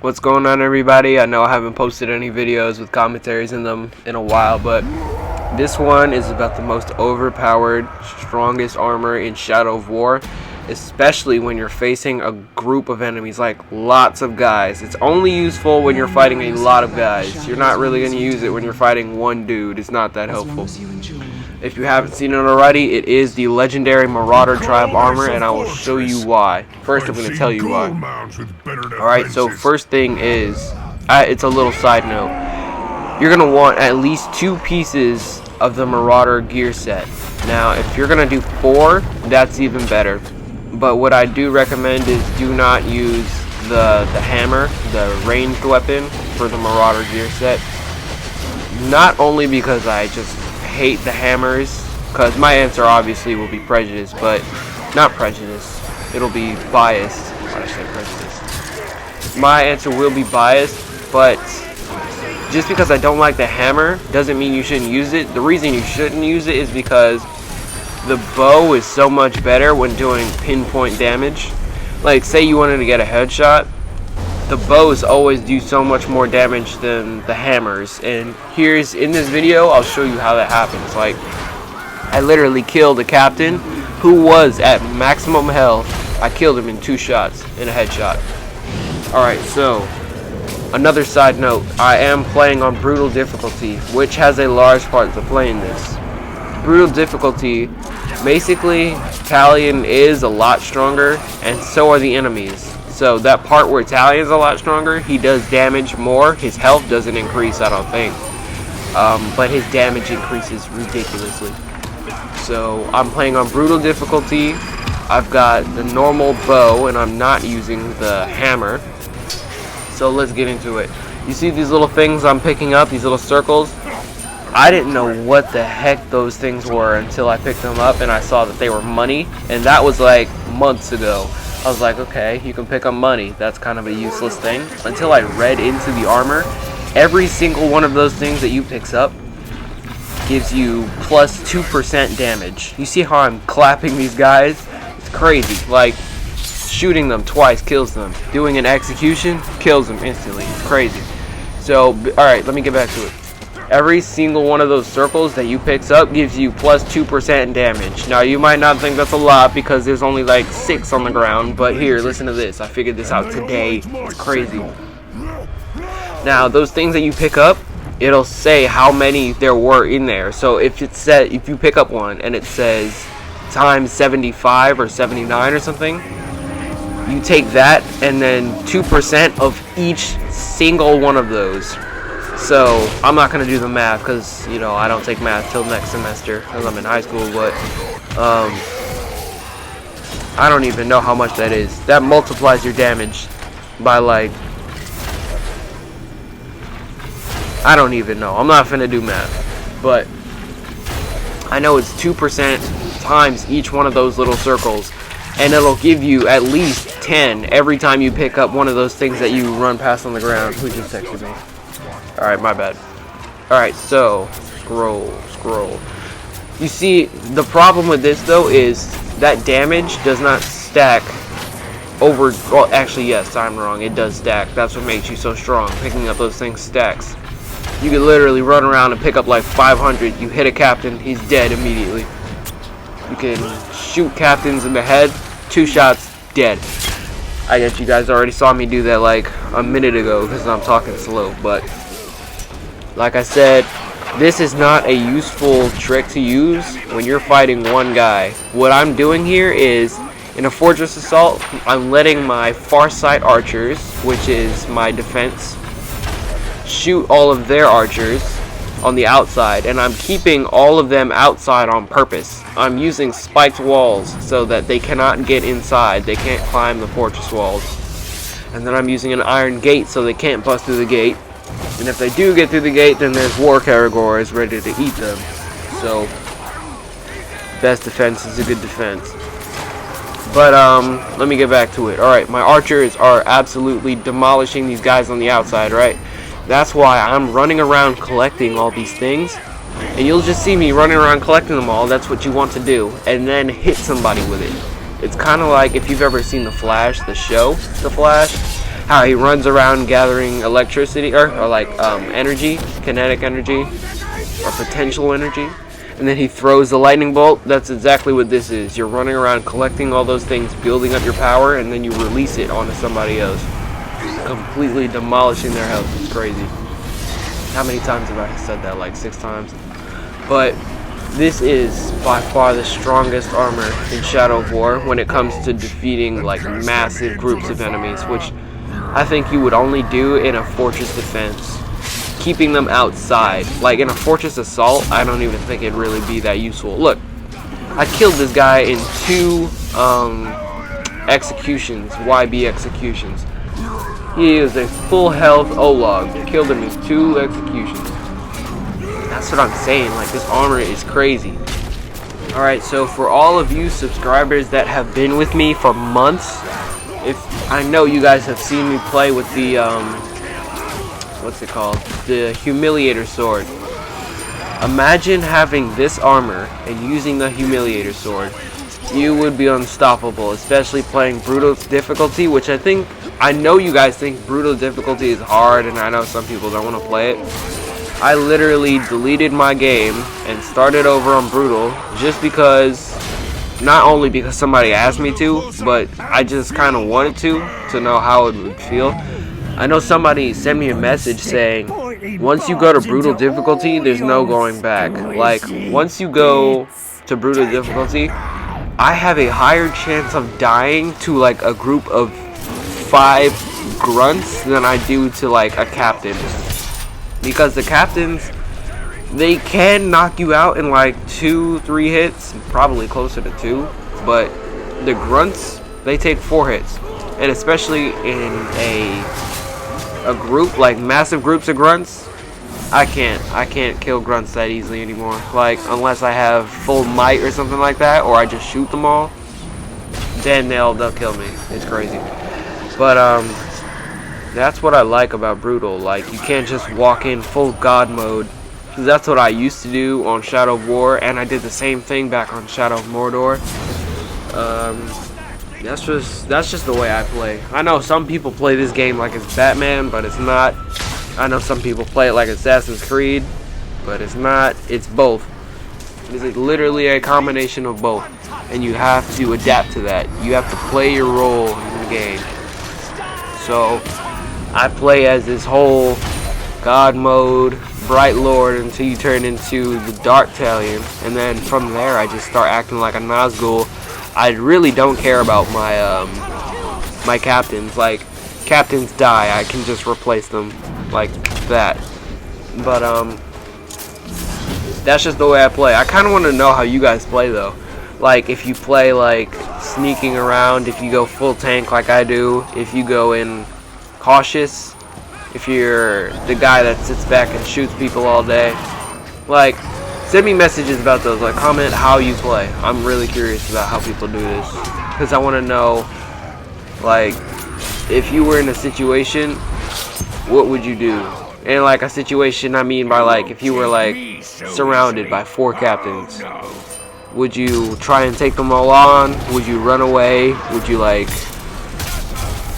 What's going on, everybody? I know I haven't posted any videos with commentaries in them in a while, but this one is about the most overpowered, strongest armor in Shadow of War, especially when you're facing a group of enemies, like lots of guys. It's only useful when you're fighting a lot of guys. You're not really going to use it when you're fighting one dude. It's not that helpful. If you haven't seen it already, it is the legendary Marauder Tribe armor, and I will show you why. First, I'm going to tell you why. Alright, so first thing is, it's a little side note. You're going to want at least 2 pieces of the Marauder gear set. Now, if you're going to do 4, that's even better. But what I do recommend is do not use the hammer, the ranged weapon, for the Marauder gear set. Not only because I just hate the hammers, because my answer obviously will be prejudice, but not prejudice. It'll be biased. Why did I say prejudice? My answer will be biased, but just because I don't like the hammer doesn't mean you shouldn't use it. The reason you shouldn't use it is because the bow is so much better when doing pinpoint damage. Like, say you wanted to get a headshot, the bows always do so much more damage than the hammers. And here's, in this video, I'll show you how that happens. Like, I literally killed a captain who was at maximum health. I killed him in 2 shots, in a headshot. Alright, so another side note, I am playing on brutal difficulty, which has a large part to play in this. Brutal difficulty, basically, Talion is a lot stronger, and so are the enemies. So that part where Talion's a lot stronger, he does damage more. His health doesn't increase, I don't think. But his damage increases ridiculously. So I'm playing on brutal difficulty. I've got the normal bow, and I'm not using the hammer. So let's get into it. You see these little things I'm picking up, these little circles? I didn't know what the heck those things were until I picked them up and I saw that they were money, and that was like months ago. I was like, okay, you can pick up money. That's kind of a useless thing. Until I read into the armor, every single one of those things that you pick up gives you plus 2% damage. You see how I'm clapping these guys? It's crazy. Like, shooting them twice kills them. Doing an execution kills them instantly. It's crazy. So, alright, let me get back to it. Every single one of those circles that you pick up gives you plus 2% damage. Now, you might not think that's a lot because there's only like 6 on the ground, but here, listen to this. I figured this out today. It's crazy. Now, those things that you pick up, it'll say how many there were in there. So if you pick up one and it says times 75 or 79 or something, you take that and then 2% of each single one of those. So, I'm not going to do the math because, you know, I don't take math till next semester because I'm in high school, but I don't even know how much that is. That multiplies your damage by, like, I don't even know. I'm not going to do math, but I know it's 2% times each one of those little circles, and it'll give you at least 10 every time you pick up one of those things that you run past on the ground. Who just texted me? Alright, my bad. Alright, so, scroll. You see, the problem with this, though, is that damage does not stack over... Well, actually, yes, I'm wrong. It does stack. That's what makes you so strong. Picking up those things stacks. You can literally run around and pick up like 500. You hit a captain, he's dead immediately. You can shoot captains in the head. 2 shots, dead. I guess you guys already saw me do that like a minute ago because I'm talking slow, but... Like I said, this is not a useful trick to use when you're fighting one guy. What I'm doing here is, in a fortress assault, I'm letting my far sight archers, which is my defense, shoot all of their archers on the outside, and I'm keeping all of them outside on purpose. I'm using spiked walls so that they cannot get inside. They can't climb the fortress walls. And then I'm using an iron gate so they can't bust through the gate. And if they do get through the gate, then there's war caragors ready to eat them. So, best defense is a good defense. But, let me get back to it. Alright, my archers are absolutely demolishing these guys on the outside, right? That's why I'm running around collecting all these things. And you'll just see me running around collecting them all. That's what you want to do. And then hit somebody with it. It's kind of like if you've ever seen The Flash, the show, The Flash. how he runs around gathering electricity or like energy, kinetic energy or potential energy, and then he throws the lightning bolt. That's exactly what this is. You're running around collecting all those things, building up your power, and then you release it onto somebody else, completely demolishing their health. It's crazy. How many times have I said that? Like 6 times. But this is by far the strongest armor in Shadow of War when it comes to defeating like massive groups of enemies, which I think you would only do in a fortress defense, keeping them outside. Like in a fortress assault, I don't even think it'd really be that useful. Look, I killed this guy in 2 executions, YB executions. He is a full health Olog. Killed him in 2 executions. That's what I'm saying. Like, this armor is crazy. Alright, so for all of you subscribers that have been with me for months, if I know you guys have seen me play with the what's it called? The Humiliator sword. Imagine having this armor and using the Humiliator sword. You would be unstoppable, especially playing brutal difficulty, which I know you guys think brutal difficulty is hard, and I know some people don't want to play it. I literally deleted my game and started over on brutal just because, not only because somebody asked me to, but I just kind of wanted to know how it would feel. I know somebody sent me a message saying, once you go to brutal difficulty, there's no going back. Like, once you go to brutal difficulty, I have a higher chance of dying to like a group of 5 grunts than I do to like a captain. Because the captains, they can knock you out in like 2-3 hits, probably closer to 2, but the grunts, they take 4 hits. And especially in a group, like massive groups of grunts, I can't kill grunts that easily anymore. Like, unless I have full might or something like that, or I just shoot them all, then they'll kill me. It's crazy. But that's what I like about brutal. Like, you can't just walk in full god mode, because that's what I used to do on Shadow of War, and I did the same thing back on Shadow of Mordor. That's just the way I play. I know some people play this game like it's Batman, but it's not. I know some people play it like Assassin's Creed, but it's not. It's both. It is literally a combination of both, and you have to adapt to that. You have to play your role in the game. So I play as this whole God mode, Bright Lord, until you turn into the Dark Talion, and then from there I just start acting like a Nazgul. I really don't care about my my captains. Like, captains die, I can just replace them like that. But that's just the way I play. I kind of want to know how you guys play though. Like, if you play like sneaking around, if you go full tank like I do, if you go in cautious, if you're the guy that sits back and shoots people all day. Like, send me messages about those. Like, comment how you play. I'm really curious about how people do this, because I want to know, like, if you were in a situation, what would you do? And like a situation, I mean by like, if you were like surrounded by 4 captains, would you try and take them all on? Would you run away? Would you like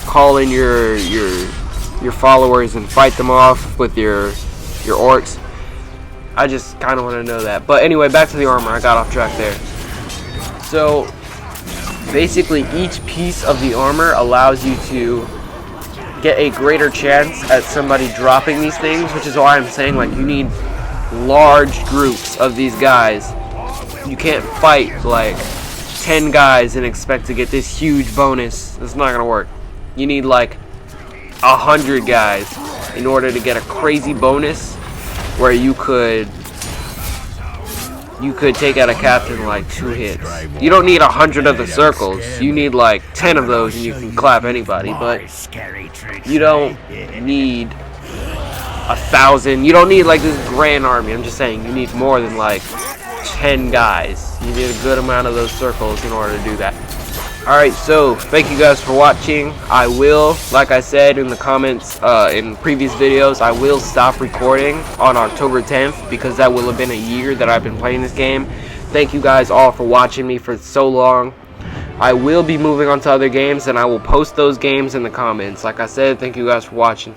call in your followers and fight them off with your orcs? I just kind of want to know that. But anyway, back to the armor. I got off track there. So basically, each piece of the armor allows you to get a greater chance at somebody dropping these things, which is why I'm saying, like, you need large groups of these guys. You can't fight like 10 guys and expect to get this huge bonus. It's not gonna work. You need like 100 guys in order to get a crazy bonus where you could take out a captain like 2 hits. You don't need 100 of the circles. You need like 10 of those and you can clap anybody. But you don't need 1,000. You don't need like this grand army. I'm just saying you need more than like 10 guys. You need a good amount of those circles in order to do that. Alright, so thank you guys for watching. I will, like I said in the comments in previous videos, I will stop recording on October 10th because that will have been a year that I've been playing this game. Thank you guys all for watching me for so long. I will be moving on to other games, and I will post those games in the comments. Like I said, thank you guys for watching.